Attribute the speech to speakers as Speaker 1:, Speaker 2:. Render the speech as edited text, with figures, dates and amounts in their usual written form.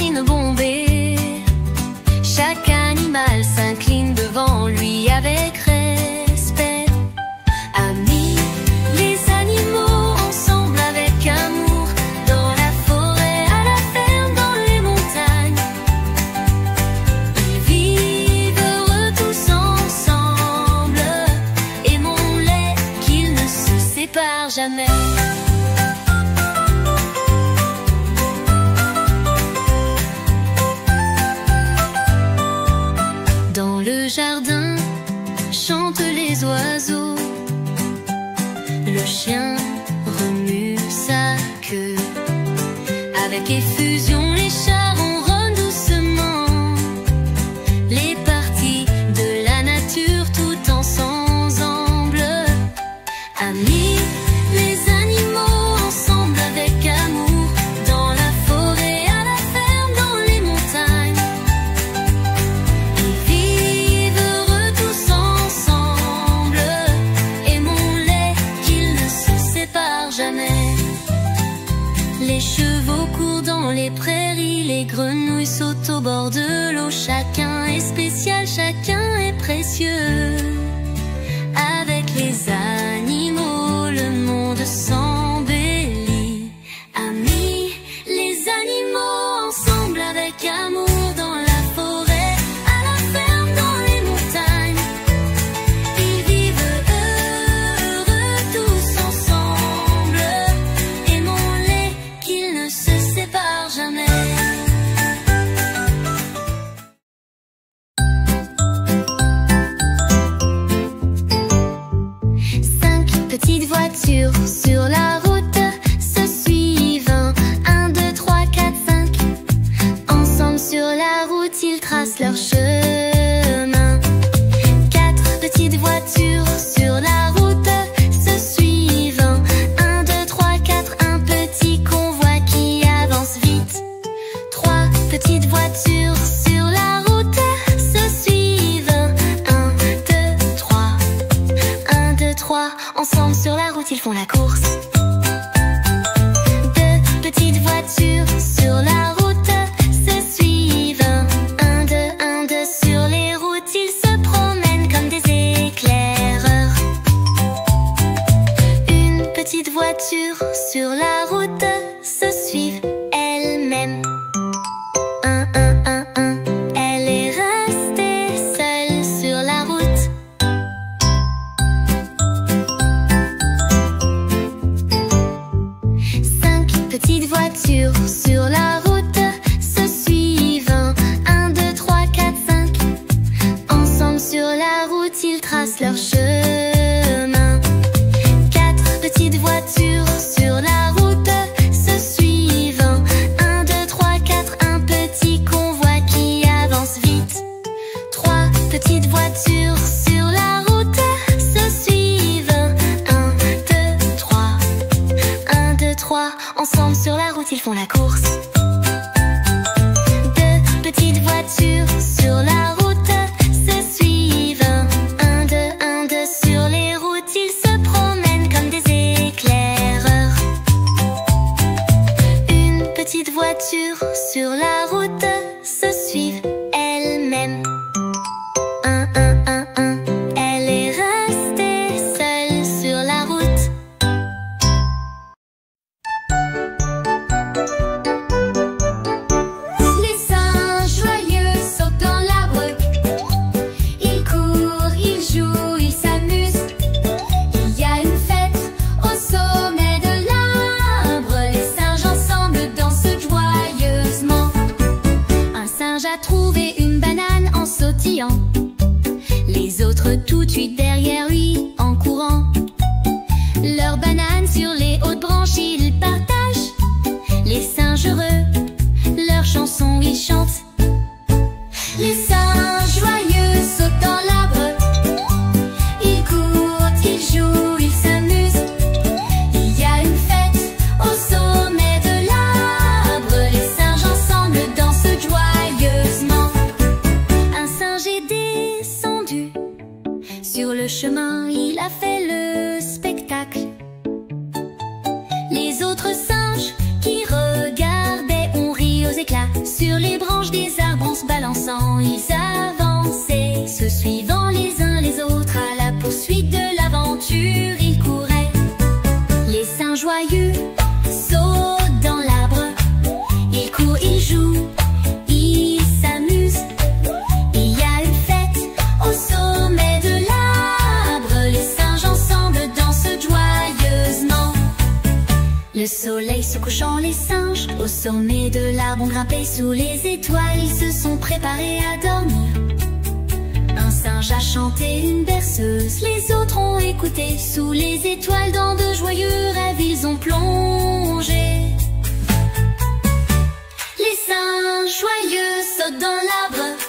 Speaker 1: narines bombées. Chaque animal s'incline devant lui avec respect. Amis, les animaux ensemble avec amour, dans la forêt, à la ferme, dans les montagnes. Ils vivent heureux tous ensemble. Aimons-les, qu'ils ne se séparent jamais. Dans le jardin chantent les oiseaux. Le chien remue sa queue. Avec effusion, les chats ronronnent doucement. Les parties de la nature tout ensemble. Amis, les animaux ensemble avec amour, dans la forêt, à la ferme, dans les montagnes. Ils vivent heureux tous ensemble. Aimons-les, qu'ils ne se séparent jamais. Les chevaux courent dans les prairies, les grenouilles sautent au bord de l'eau. Chacun est spécial, chacun est précieux. Avec les animaux, le monde s'embellit. Amis, les animaux ensemble avec amour, dans la forêt, à la ferme, dans les montagnes. Ils vivent heureux tous ensemble. Aimons-les, qu'ils ne se séparent jamais. Cinq petites voitures sur la route se suivent. Un, deux, trois, quatre, cinq. Ensemble sur la route, ils tracent leur chemin. Quatre petites voitures sur la route se suivent. Un, deux, trois, quatre, un petit convoi qui avance vite. Trois petites voitures sur la route se suivent. Un, deux, trois. Un, deux, trois. Ensemble sur la route, ils font la course. Deux petites voitures sur la route se suivent. Un, deux, sur les routes, ils se promènent comme des éclaireurs. Une petite voiture sur la route se suivent elle-même. Un. Elle est restée seule sur la route. Cinq petites voitures sur la route se suivent. Un, deux, trois, quatre, cinq. Ensemble sur la route, ils tracent leur chemin. Quatre petites voitures sur la route se suivent. Un, deux, trois, quatre, un petit convoi qui avance vite. Trois petites voitures sur la route se suivent. Un, deux, trois. Un, deux, trois. Ensemble sur la route, ils font la course. Deux petites voitures sur la route se suivent. Un, deux, sur les routes, ils se promènent comme des éclaireurs. Une petite voiture sur la route se suivent elle-même. Un. Elle est restée seule sur la route. Les singes joyeux sautent dans l'arbre. Ils courent, ils jouent, ils s'amusent. Il y a une fête au sommet de l'arbre. Les singes ensemble dansent joyeusement. Un singe a trouvé une banane en sautillant. Les autres tout de suite derrière lui en courant. Leur banane sur les hautes branches ils partagent. Les singes heureux, leur chanson ils chantent. Les singes joyeux sautent dans l'arbre. Ils courent, ils jouent, ils s'amusent. Il y a une fête au sommet de l'arbre. Les singes ensemble dansent joyeusement. Un singe est descendu. Sur le chemin, il a fait le spectacle. Les autres singes qui regardaient ont ri aux d'éclat. Sur les branches des arbres en se balançant, ils avançaient, se suivant les uns les autres. À la poursuite de l'aventure, ils couraient. Les singes joyeux sautent dans l'arbre. Ils courent, ils jouent, ils s'amusent. Il y a une fête au sommet de l'arbre. Les singes ensemble dansent joyeusement. Le soleil se couchant, les singes au sommet de l'arbre ont grimpé sous les étoiles. Ils se sont préparés à dormir. Un singe a chanté une berceuse, les autres ont écouté. Sous les étoiles, dans de joyeux rêves, ils ont plongé. Les singes joyeux sautent dans l'arbre.